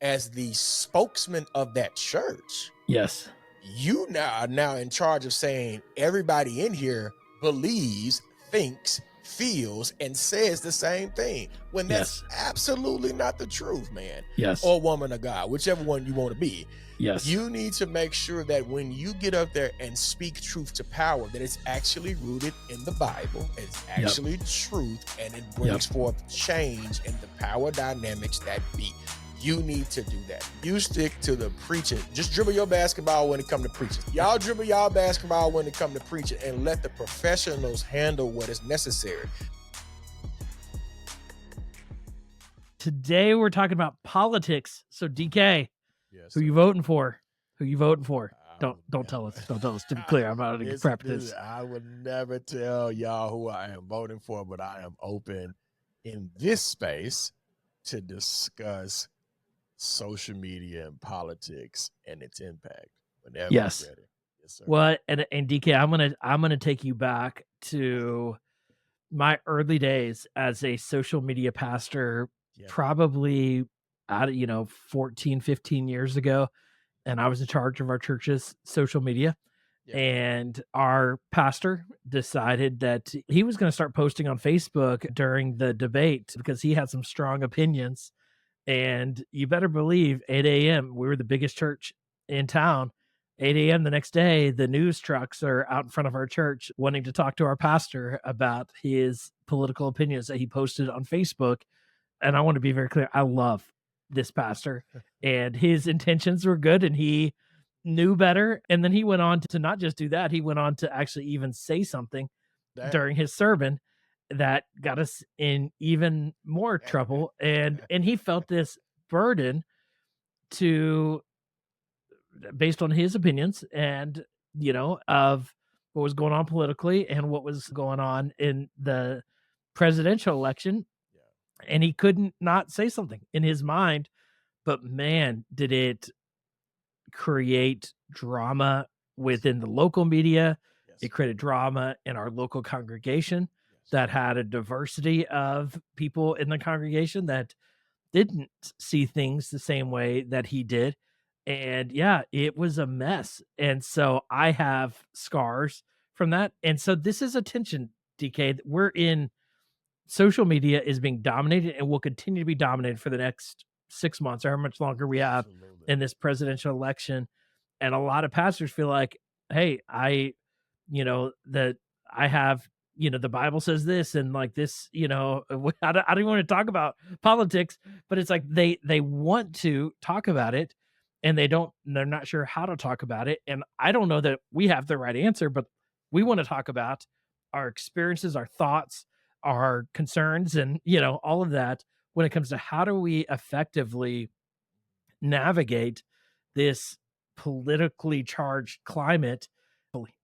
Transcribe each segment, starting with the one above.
as the spokesman of that church, Yes. you are now in charge of saying everybody in here believes, thinks, feels, and says the same thing, when that's absolutely not the truth, man. Yes. Or woman of God, whichever one you want to be. Yes. You need to make sure that when you get up there and speak truth to power, that it's actually rooted in the Bible, it's actually truth, and it brings forth change in the power dynamics that be. You need to do that. You stick to the preaching. Just dribble your basketball when it comes to preaching. Y'all dribble y'all basketball when it comes to preaching, and let the professionals handle what is necessary. Today we're talking about politics. So DK, who you voting for? Who you voting for? Don't tell us. Don't tell us. To be clear, I'm not going to prep this. I would never tell y'all who I am voting for, but I am open in this space to discuss social media and politics and its impact whenever you're ready. Yes, sir. Well, and DK, I'm gonna take you back to my early days as a social media pastor, probably 14, 15 years ago. And I was in charge of our church's social media. And our pastor decided that he was going to start posting on Facebook during the debate because he had some strong opinions. And you better believe 8 a.m., we were the biggest church in town. 8 a.m. the next day, the news trucks are out in front of our church wanting to talk to our pastor about his political opinions that he posted on Facebook. And I want to be very clear, I love this pastor and his intentions were good and he knew better. And then he went on to not just do that, he went on to actually even say something during his sermon that got us in even more trouble. And he felt this burden to, based on his opinions and, of what was going on politically and what was going on in the presidential election. And he couldn't not say something in his mind, but man, did it create drama within the local media. It created drama in our local congregation that had a diversity of people in the congregation that didn't see things the same way that he did. And it was a mess. And so I have scars from that. And so this is attention, DK. We're in social media is being dominated and will continue to be dominated for the next 6 months, or how much longer we have in this presidential election. And a lot of pastors feel like, hey, I have, the Bible says this and like this, I don't even want to talk about politics, but it's like they want to talk about it and they're not sure how to talk about it. And I don't know that we have the right answer, but we want to talk about our experiences, our thoughts, our concerns, and, all of that when it comes to how do we effectively navigate this politically charged climate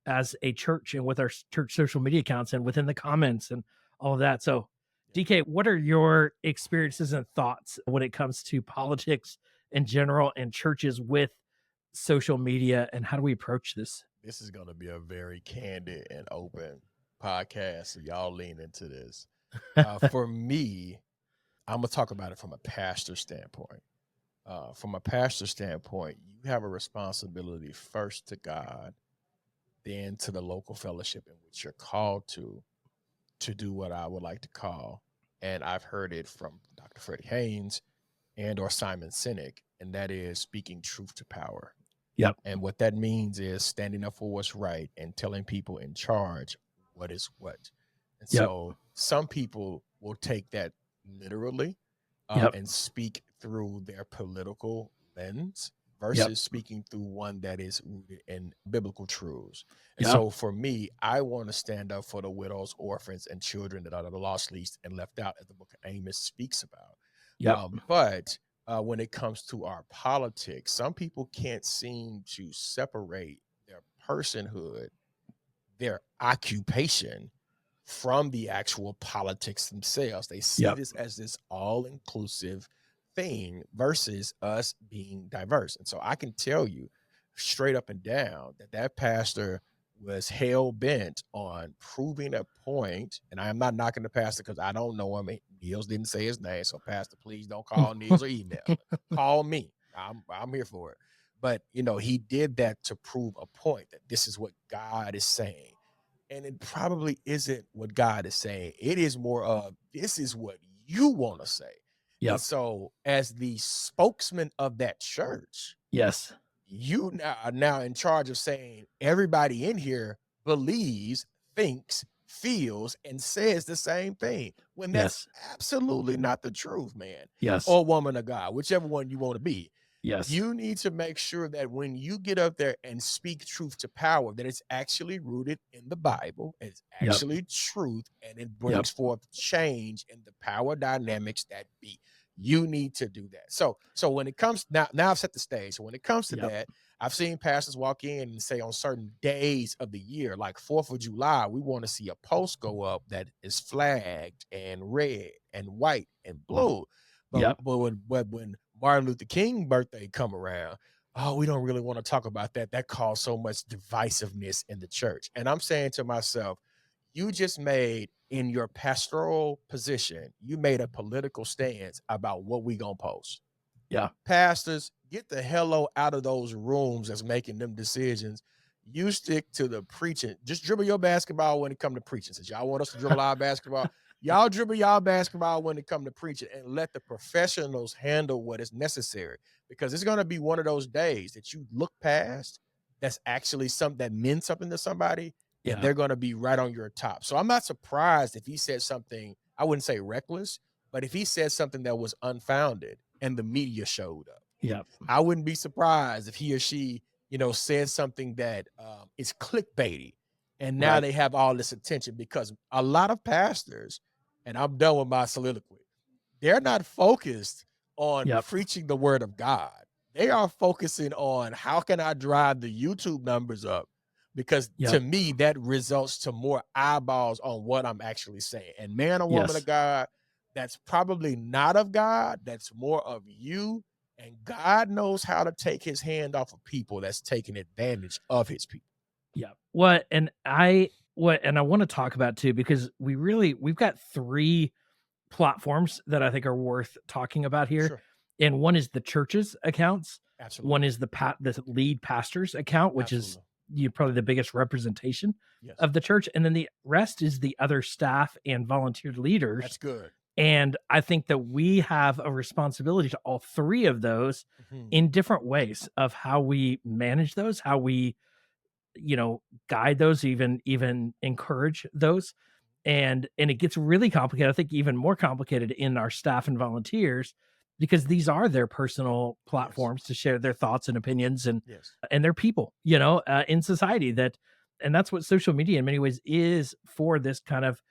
as a church and with our church social media accounts and within the comments and all of that. So DK, what are your experiences and thoughts when it comes to politics in general and churches with social media, and how do we approach this? This is going to be a very candid and open podcast, so y'all lean into this. For me, I'm going to talk about it from a pastor standpoint. From a pastor standpoint, you have a responsibility first to God, then to the local fellowship in which you're called to do what I would like to call, and I've heard it from Dr. Freddie Haynes and or Simon Sinek, and that is speaking truth to power. Yep. And what that means is standing up for what's right and telling people in charge what is what. And so some people will take that literally and speak through their political lens versus speaking through one that is rooted in biblical truths. And so for me, I want to stand up for the widows, orphans, and children that are the lost, least, and left out, as the book of Amos speaks about. But when it comes to our politics, some people can't seem to separate their personhood, their occupation, from the actual politics themselves. They see this as this all-inclusive thing versus us being diverse. And so I can tell you straight up and down that pastor was hell bent on proving a point, and I am not knocking the pastor because I don't know him. Niels didn't say his name, so pastor, please don't call Niels or email. Call me. I'm here for it. But he did that to prove a point that this is what God is saying. And it probably isn't what God is saying. It is more of this is what you want to say. And so as the spokesman of that church, yes, you are now in charge of saying everybody in here believes, thinks, feels, and says the same thing, when that's absolutely not the truth, man. Or woman of God, whichever one you want to be. You need to make sure that when you get up there and speak truth to power, that it's actually rooted in the Bible, it's actually truth, and it brings forth change in the power dynamics that be. You need to do that. So when it comes now I've set the stage. So when it comes to that, I've seen pastors walk in and say on certain days of the year, like 4th of July, we want to see a post go up that is flagged and red and white and blue. But when Martin Luther King birthday come around, oh, we don't really want to talk about that. That caused so much divisiveness in the church. And I'm saying to myself, you just made, in your pastoral position, you made a political stance about what we gonna post. Pastors, get the hell out of those rooms that's making them decisions. You stick to the preaching. Just dribble your basketball when it comes to preaching. Since y'all want us to dribble our basketball, y'all dribble y'all basketball when it comes to preaching, and let the professionals handle what is necessary. Because it's going to be one of those days that you look past that's actually something that meant something to somebody, and they're going to be right on your top. So I'm not surprised if he said something, I wouldn't say reckless, but if he said something that was unfounded and the media showed up. I wouldn't be surprised if he or she, said something that is clickbaity, and now they have all this attention, because a lot of pastors, and I'm done with my soliloquy, they're not focused on preaching the word of God. They are focusing on how can I drive the YouTube numbers up, because to me, that results to more eyeballs on what I'm actually saying. And man or woman of God, that's probably not of God. That's more of you. And God knows how to take his hand off of people that's taking advantage of his people. And I want to talk about too, because we've got 3 platforms that I think are worth talking about here. Sure. And one is the church's accounts. Absolutely. One is the lead pastor's account, which is probably the biggest representation of the church. And then the rest is the other staff and volunteered leaders. That's good. And I think that we have a responsibility to all 3 of those in different ways of how we manage those, how we, guide those, even encourage those. And it gets really complicated. I think even more complicated in our staff and volunteers, because these are their personal platforms to share their thoughts and opinions, and they're people, in society and that's what social media in many ways is, for this kind of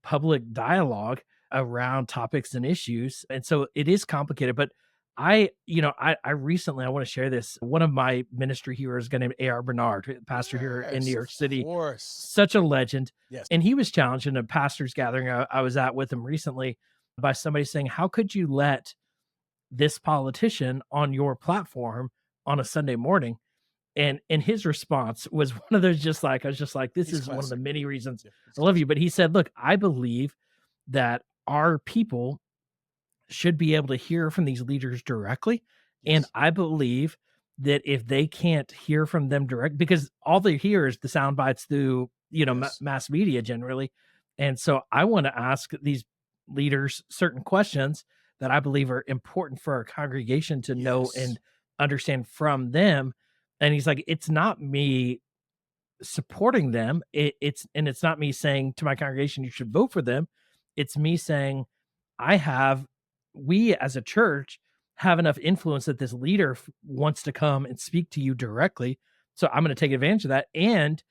public dialogue around topics and issues. And so it is complicated, but I recently, I want to share this. One of my ministry heroes, a guy named A.R. Bernard, pastor here in New York City, such a legend. And he was challenged in a pastor's gathering I was at with him recently by somebody saying, how could you let this politician on your platform on a Sunday morning? And his response was one of those, I was just like, this is one of the many reasons I love you. But he said, look, I believe that our people should be able to hear from these leaders directly. And I believe that if they can't hear from them direct, because all they hear is the sound bites through, mass media generally. And so I want to ask these leaders certain questions that I believe are important for our congregation to know and understand from them. And he's like, it's not me supporting them. It's not me saying to my congregation, you should vote for them. It's me saying, we as a church have enough influence that this leader wants to come and speak to you directly. So I'm going to take advantage of that. And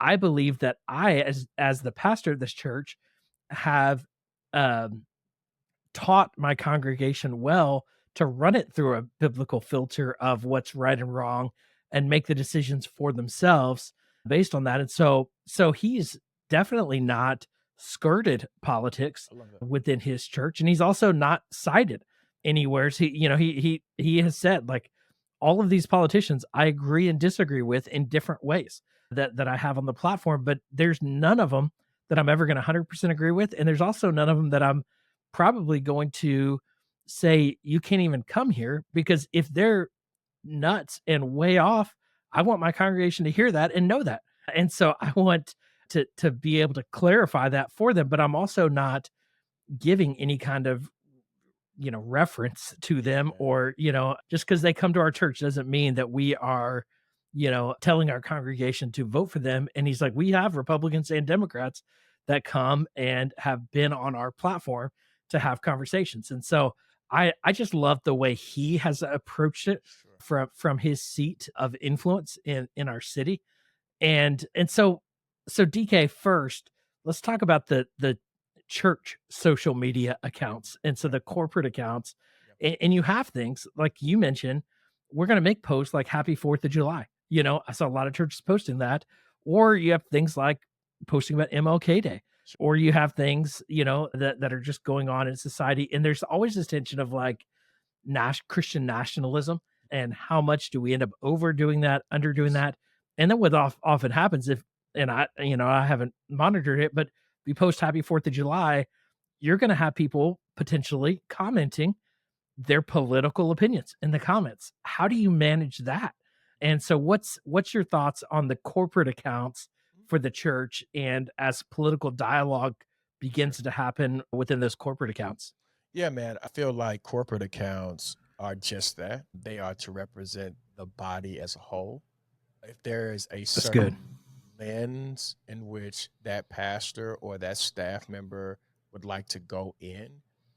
I believe that I, as the pastor of this church, have taught my congregation well to run it through a biblical filter of what's right and wrong, and make the decisions for themselves based on that. And so he's definitely not skirted politics within his church, and he's also not sided anywhere. So he has said, like, all of these politicians I agree and disagree with in different ways. that I have on the platform, but there's none of them that I'm ever going to 100% agree with. And there's also none of them that I'm probably going to say, you can't even come here, because if they're nuts and way off, I want my congregation to hear that and know that. And so I want to be able to clarify that for them, but I'm also not giving any kind of reference to them, or just because they come to our church doesn't mean that we are telling our congregation to vote for them. And he's like, we have Republicans and Democrats that come and have been on our platform to have conversations. And so I just love the way he has approached it from his seat of influence in our city. And so DK, first, let's talk about the church social media accounts. And so the corporate accounts, and you have things like you mentioned, we're going to make posts like Happy 4th of July. I saw a lot of churches posting that. Or you have things like posting about MLK Day, or you have things, that are just going on in society. And there's always this tension of like Christian nationalism, and how much do we end up overdoing that, underdoing that. And then what often happens, I haven't monitored it, but if you post Happy 4th of July, you're going to have people potentially commenting their political opinions in the comments. How do you manage that? And so what's your thoughts on the corporate accounts for the church, and as political dialogue begins to happen within those corporate accounts? Yeah, man, I feel like corporate accounts are just that. They are to represent the body as a whole. If there is a That's good. certain lens in which that pastor or that staff member would like to go in,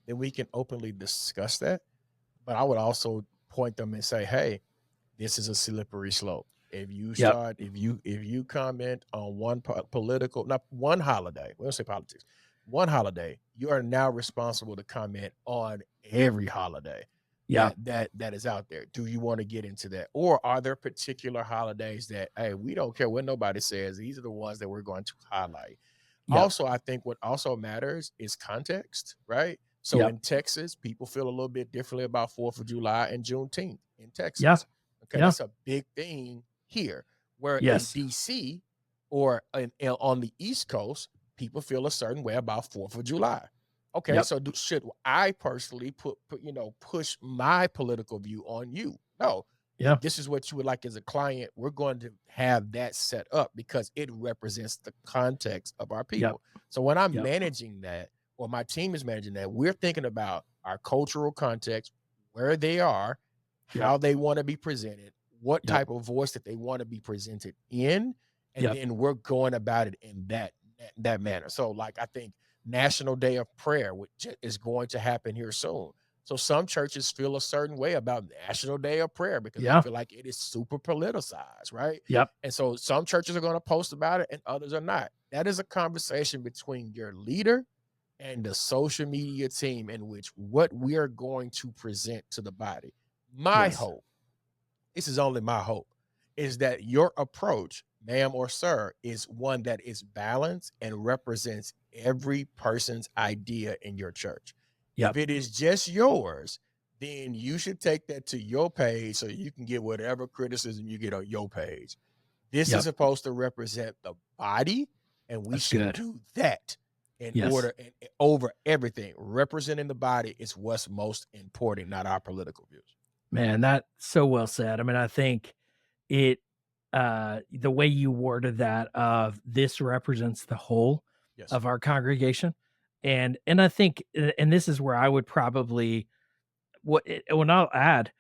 then we can openly discuss that. But I would also point them and say, hey, this is a slippery slope. If you Yep. start, if you comment on one political, not one holiday, we don't say politics, one holiday, you are now responsible to comment on every holiday Yeah. that is out there. Do you want to get into that? Or are there particular holidays that, hey, we don't care what nobody says, these are the ones that we're going to highlight? Yep. Also, I think what also matters is context, right? So Yep. in Texas, people feel a little bit differently about 4th of July and Juneteenth in Yeah. Texas. Okay, Yeah. that's a big thing here. Where in Yes. DC or on the East Coast, people feel a certain way about 4th of July. Okay, Yep. so should I personally push my political view on you? No. Yeah. If this is what you would like as a client, we're going to have that set up because it represents the context of our Yep. people. So when I'm Yep. managing that, or my team is managing that, we're thinking about our cultural context, where they are, how Yep. they want to be presented, what Yep. type of voice that they want to be presented in, and Yep. then we're going about it in that manner. So like I think National Day of Prayer, which is going to happen here soon. So some churches feel a certain way about National Day of Prayer because they Yeah. feel like it is super politicized, right? Yep. And so some churches are going to post about it and others are not. That is a conversation between your leader and the social media team, in which what we are going to present to the body. My Yes. hope, this is only my hope, is that your approach, ma'am or sir, is one that is balanced and represents every person's idea in your church. Yep. If it is just yours, then you should take that to your page so you can get whatever criticism you get on your page. This Yep. is supposed to represent the body, and we That's should good. do that in Yes. order and over everything. Representing the body is what's most important, not our political views. Man, that's so well said. I mean, I think it the way you worded that, of this represents the whole Yes. of our congregation. And I think, and this is where I would probably, when I'll add,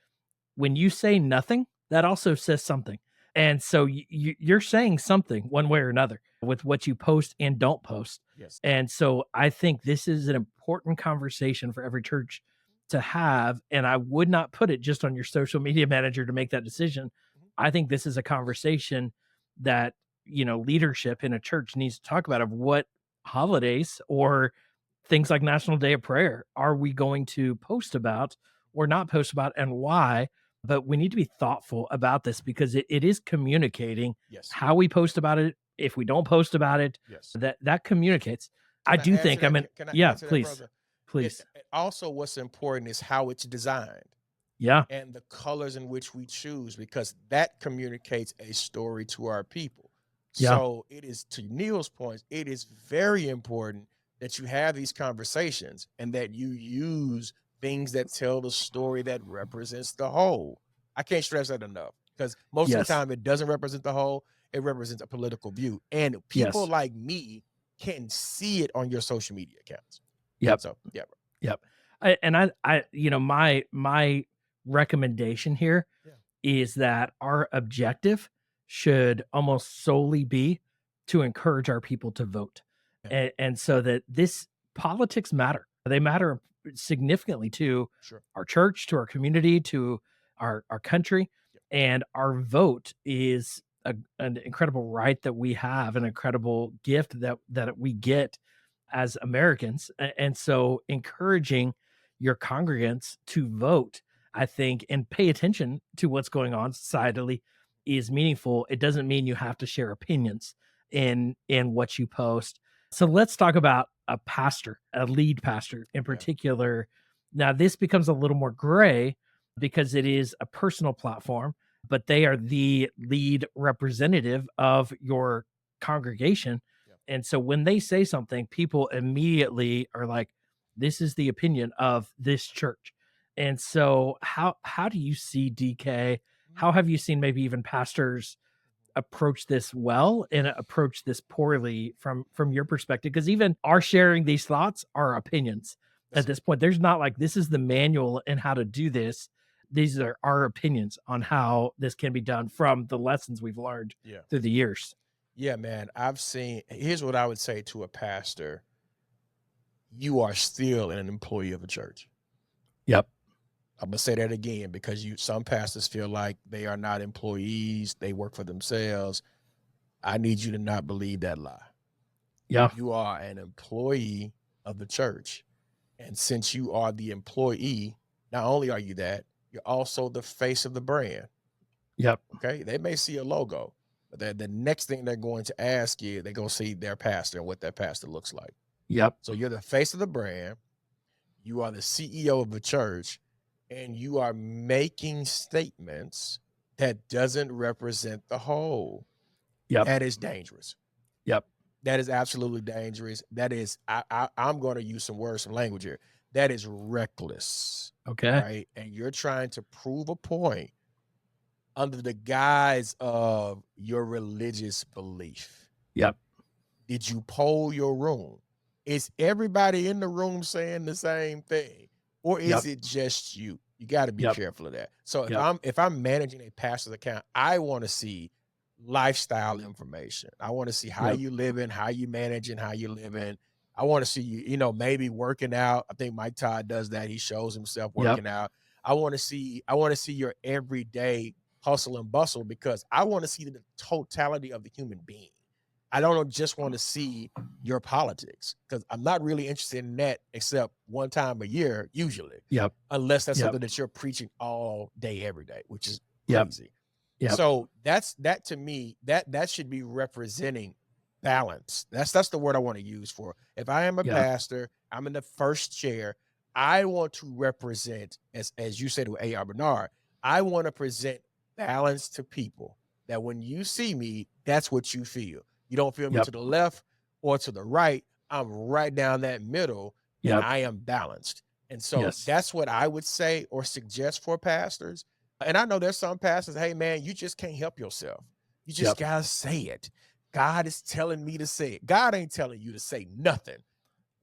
when you say nothing, that also says something. And so you're saying something one way or another with what you post and don't post. Yes. And so I think this is an important conversation for every church to have. And I would not put it just on your social media manager to make that decision. I think this is a conversation that, leadership in a church needs to talk about, of what holidays or things like National Day of Prayer are we going to post about or not post about, and why. But we need to be thoughtful about this, because it is communicating. Yes. How we post about it. If we don't post about it, Yes. that communicates. I do think, can I yeah, add to that, please, brother? please. Also, what's important is how it's designed. Yeah. And the colors in which we choose, because that communicates a story to our people. Yeah. So it is, to Neil's point, it is very important that you have these conversations and that you use things that tell the story that represents the whole. I can't stress that enough, because most of the Yes. time it doesn't represent the whole, it represents a political view. And people Yes. like me can see it on your social media accounts. Yep. So yeah. Yep. My recommendation here Yeah. is that our objective should almost solely be to encourage our people to vote. Yeah. And so that this politics matter. They matter significantly to Sure. our church, to our community, to our country. Yep. And our vote is an incredible right that we have, an incredible gift that we get as Americans. And so encouraging your congregants to vote, I think, and pay attention to what's going on societally is meaningful. It doesn't mean you have to share opinions in what you post. So let's talk about a pastor, a lead pastor in particular. Now this becomes a little more gray because it is a personal platform, but they are the lead representative of your congregation. And so when they say something, people immediately are like, this is the opinion of this church. And so how do you see, DK? How have you seen maybe even pastors approach this well and approach this poorly from your perspective? Because even our sharing these thoughts are opinions at this point. There's not like this is the manual and how to do this. These are our opinions on how this can be done from the lessons we've learned through the years. Yeah, man. Here's what I would say to a pastor. You are still an employee of a church. Yep. I'm gonna say that again, because some pastors feel like they are not employees, they work for themselves. I need you to not believe that lie. Yeah. You are an employee of the church. And since you are the employee, not only are you that, you're also the face of the brand. Yep. Okay. They may see a logo, but the next thing they're going to ask you, they're going to see their pastor and what that pastor looks like. Yep. So you're the face of the brand. You are the CEO of the church, and you are making statements that doesn't represent the whole. Yep. That is dangerous. Yep. That is absolutely dangerous. That is, I'm going to use some words, some language here. That is reckless. Okay. Right. And you're trying to prove a point under the guise of your religious belief. Yep. Did you poll your room? Is everybody in the room saying the same thing? Or is it just you? You got to be careful of that. So if I'm managing a pastor's account, I want to see lifestyle information. I want to see how you living, how you managing, how you living. I want to see you, maybe working out. I think Mike Todd does that. He shows himself working out. I want to see your everyday hustle and bustle, because I want to see the totality of the human being. I don't just want to see your politics, because I'm not really interested in that except one time a year, usually. Unless that's something that you're preaching all day, every day, which is crazy. So that to me, that should be representing balance. That's the word I want to use for. If I am a pastor, I'm in the first chair. I want to represent, as you said with A.R. Bernard, I want to present balance to people, that when you see me, that's what you feel. You don't feel me to the left or to the right. I'm right down that middle, and I am balanced. And so that's what I would say or suggest for pastors. And I know there's some pastors, hey, man, you just can't help yourself. You just got to say it. God is telling me to say it. God ain't telling you to say nothing.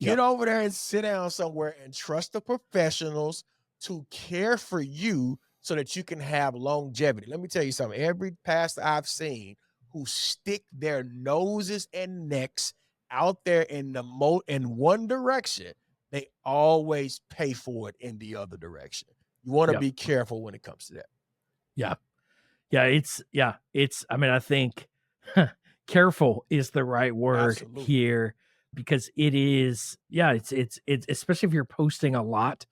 Get over there and sit down somewhere and trust the professionals to care for you so that you can have longevity. Let me tell you something. Every pastor I've seen who stick their noses and necks out there in one direction, they always pay for it in the other direction. You want to be careful when it comes to that. I mean, I think careful is the right word here, because it is, it's especially if you're posting a lot,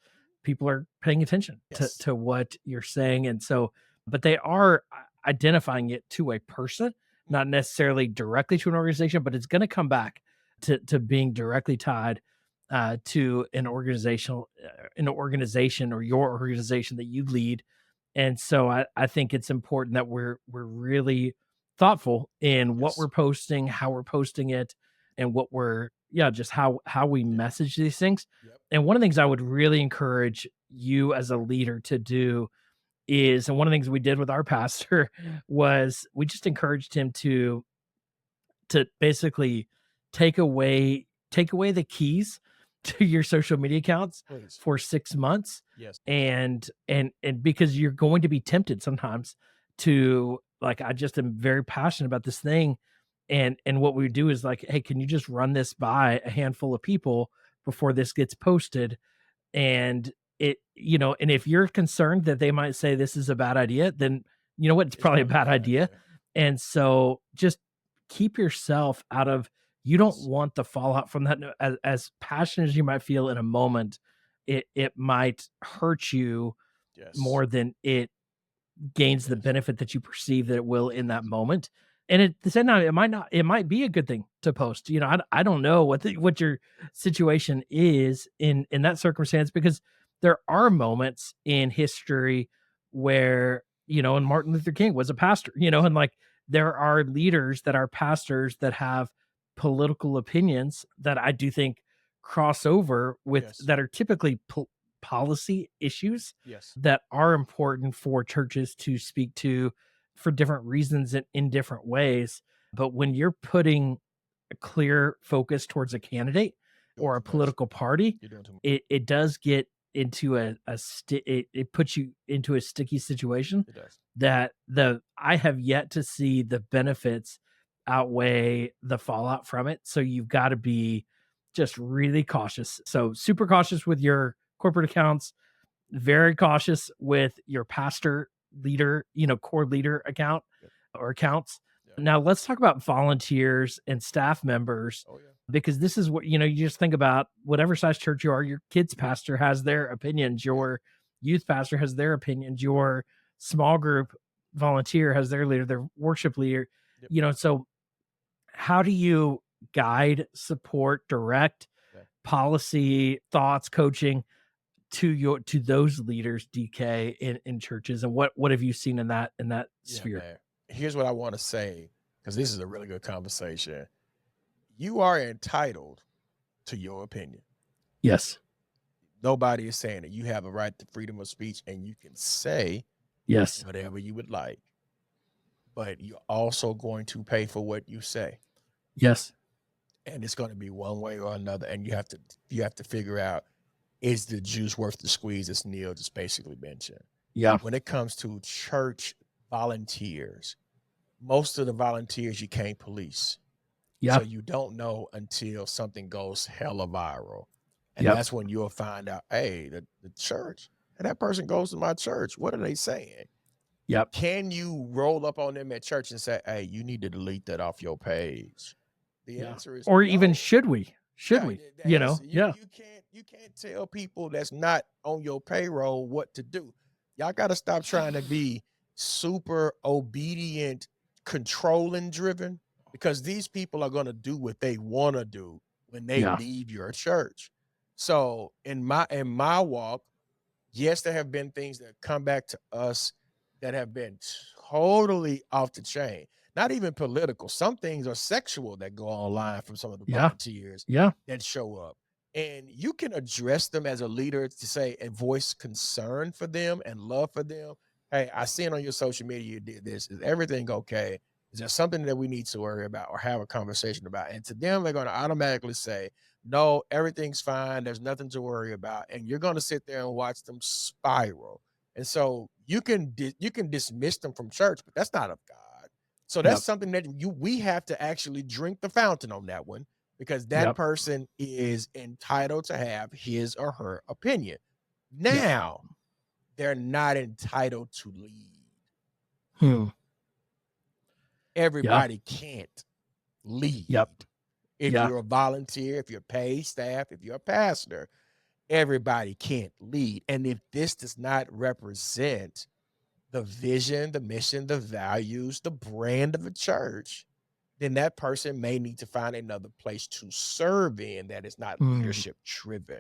people are paying attention to what you're saying. And so, but they are identifying it to a person, not necessarily directly to an organization, but it's going to come back to being directly tied to an organization or your organization that you lead. And so I think it's important that we're really thoughtful in what Yes. we're posting, how we're posting it, and what we're just how we message these things. Yep. And one of the things I would really encourage you as a leader to do is, and one of the things we did with our pastor was we just encouraged him to basically take away the keys to your social media accounts Please. for 6 months. Yes. And because you're going to be tempted sometimes to, like, I just am very passionate about this thing. And what we do is like, hey, can you just run this by a handful of people before this gets posted? And and if you're concerned that they might say this is a bad idea, then you know what, it's probably a bad idea. And so just keep yourself out of, you don't want the fallout from that. As passionate as you might feel in a moment, it might hurt you more than it gains the benefit that you perceive that it will in that moment. And at the same time, it might be a good thing to post. I don't know what your situation is in that circumstance, because there are moments in history where, and Martin Luther King was a pastor, and like there are leaders that are pastors that have political opinions that I do think cross over with, that are typically policy issues that are important for churches to speak to for different reasons and in different ways. But when you're putting a clear focus towards a candidate or a political party, it does get into it puts you into a sticky situation that I have yet to see the benefits outweigh the fallout from it. So you've got to be just really cautious. So super cautious with your corporate accounts, very cautious with your pastor leader, core leader account or accounts. Now let's talk about volunteers and staff members, because this is what, you just think about whatever size church you are, your kids pastor has their opinions, your youth pastor has their opinions, your small group volunteer has their leader, their worship leader, so how do you guide, support, direct policy, thoughts, coaching to those leaders, DK, in churches, and what have you seen in that sphere? Man. Here's what I want to say, because this is a really good conversation. You are entitled to your opinion. Yes. Nobody is saying that you have a right to freedom of speech, and you can say whatever you would like, but you're also going to pay for what you say. Yes. And it's going to be one way or another, and you have to figure out, is the juice worth the squeeze, as Neil just basically mentioned. Yeah. When it comes to church volunteers, most of the volunteers you can't police. Yeah. So you don't know until something goes hella viral. And that's when you'll find out, hey, the church, and that person goes to my church. What are they saying? Yep. Can you roll up on them at church and say, hey, you need to delete that off your page? The answer is or no. even should we? You can't tell people that's not on your payroll what to do. Y'all got to stop trying to be super obedient, controlling driven, because these people are going to do what they want to do when they leave your church. So in my walk, yes, there have been things that come back to us that have been totally off the chain. Not even political. Some things are sexual that go online from some of the volunteers that show up. And you can address them as a leader to say and voice concern for them and love for them. Hey, I seen on your social media you did this. Is everything okay? Is there something that we need to worry about or have a conversation about? And to them, they're going to automatically say, no, everything's fine. There's nothing to worry about. And you're going to sit there and watch them spiral. And so you can dismiss them from church, but that's not of God. So that's something that we have to actually drink the fountain on that one, because that person is entitled to have his or her opinion. Now, they're not entitled to lead. Everybody can't lead. If you're a volunteer, if you're paid staff, if you're a pastor, everybody can't lead. And if this does not represent the vision, the mission, the values, the brand of a church, then that person may need to find another place to serve in that is not leadership driven.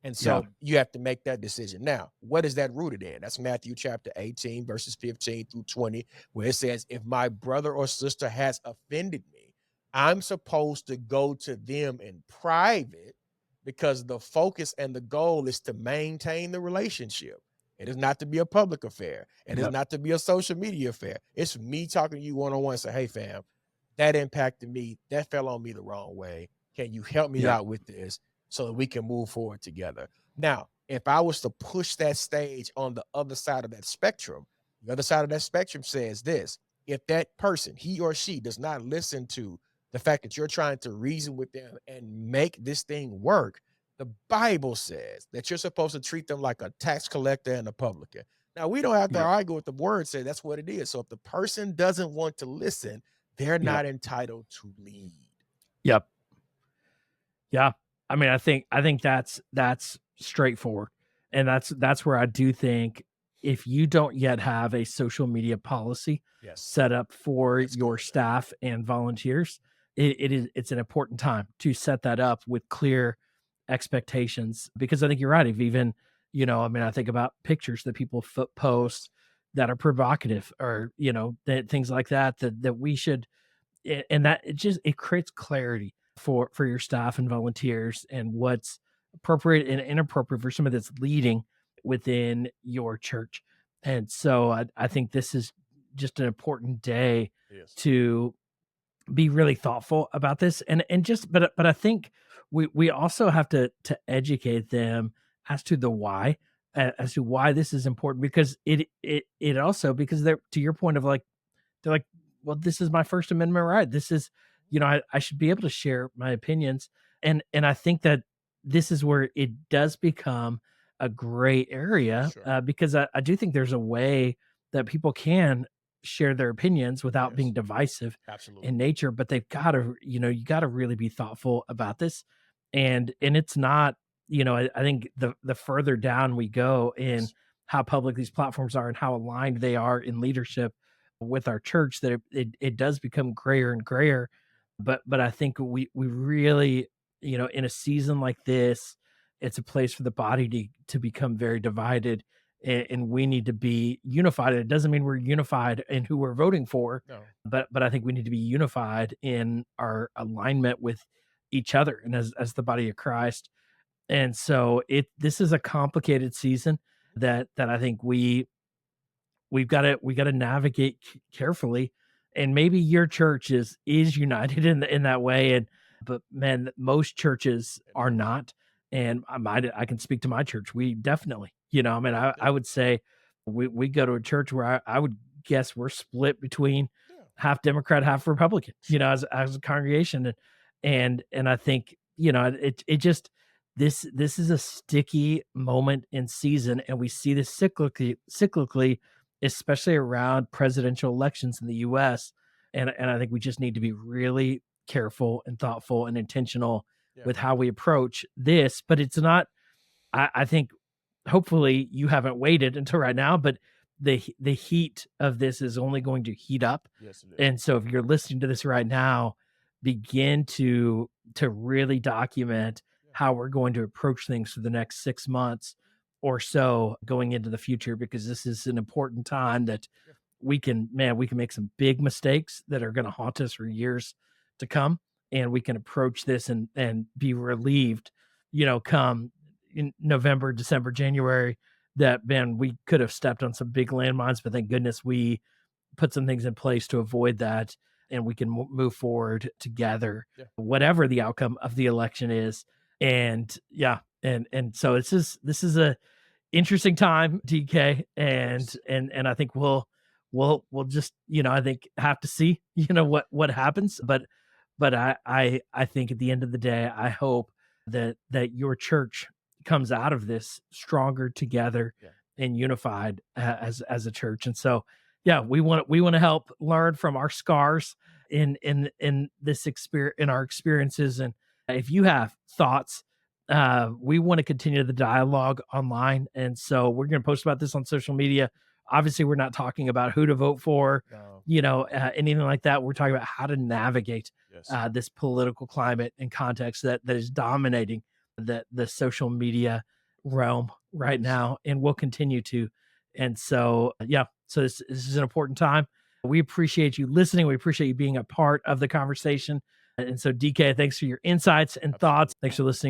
And Yeah. so you have to make that decision. Now, what is that rooted in? That's Matthew chapter 18, verses 15 through 20, where it says, if my brother or sister has offended me, I'm supposed to go to them in private, because the focus and the goal is to maintain the relationship. It is not to be a public affair. It is Yep. not to be a social media affair. It's me talking to you one-on-one and say, hey, fam, that impacted me. That fell on me the wrong way. Can you help me Yep. out with this so that we can move forward together? Now, if I was to push that stage on the other side of that spectrum, the other side of that spectrum says this: if that person, he or she, does not listen to the fact that you're trying to reason with them and make this thing work, the Bible says that you're supposed to treat them like a tax collector and a publican. Now, we don't have to Yep. argue with the word says that's what it is. So if the person doesn't want to listen, they're Yep. not entitled to lead. Yep. Yeah. I mean, I think that's straightforward. And that's where I do think if you don't yet have a social media policy Yes, set up for that's your good. staff and volunteers, it's an important time to set that up with clear expectations, because I think you're right. If even, I mean, I think about pictures that people post that are provocative, or, things like that we should, and that it creates clarity for your staff and volunteers, and what's appropriate and inappropriate for somebody that's leading within your church. And so I think this is just an important day Yes. to be really thoughtful about this, and just but I think we also have to educate them as to the why, as to why this is important, because it also, because they're, to your point of like, they're like, well, this is my First Amendment right. This is, I should be able to share my opinions. And I think that this is where it does become a gray area, Sure. because I do think there's a way that people can share their opinions without being Yes, divisive absolutely. in nature, but they've got to, you got to really be thoughtful about this. And it's not, I think the further down we go in Yes. how public these platforms are and how aligned they are in leadership with our church, that it does become grayer and grayer. But I think we really, in a season like this, it's a place for the body to become very divided, and we need to be unified. It doesn't mean we're unified in who we're voting for, No. but I think we need to be unified in our alignment with each other and as the body of Christ. And so this is a complicated season that I think we got to navigate carefully. And maybe your church is united in that way, but man, most churches are not. And I can speak to my church. We definitely, I mean, I would say we go to a church where I would guess we're split between Yeah. half Democrat, half Republican, as a congregation. And I think, it just, this is a sticky moment in season, and we see this cyclically, especially around presidential elections in the US. And I think we just need to be really careful and thoughtful and intentional Yeah. with how we approach this. But it's not, I think hopefully you haven't waited until right now, but the heat of this is only going to heat up. Yes, it is. And so if you're listening to this right now, begin to really document how we're going to approach things for the next 6 months or so going into the future, because this is an important time that Yeah. we can make some big mistakes that are going to haunt us for years to come, and we can approach this and be relieved, come in November, December, January, that, man, we could have stepped on some big landmines, but thank goodness we put some things in place to avoid that, and we can move forward together, Yeah. whatever the outcome of the election is. And yeah, and so this is a interesting time, DK, and Yes. and I think we'll just, I think have to see, what happens. But I think at the end of the day, I hope that your church comes out of this stronger together, Yeah. and unified, as a church. And so, yeah, we want to help learn from our scars in this experience, in our experiences. And if you have thoughts, we want to continue the dialogue online. And so we're going to post about this on social media. Obviously, we're not talking about who to vote for, No. anything like that. We're talking about how to navigate Yes. this political climate and context that is dominating the social media realm right now, and will continue to. And so, yeah, so this is an important time. We appreciate you listening. We appreciate you being a part of the conversation. And so, DK, thanks for your insights and thoughts. Thanks for listening.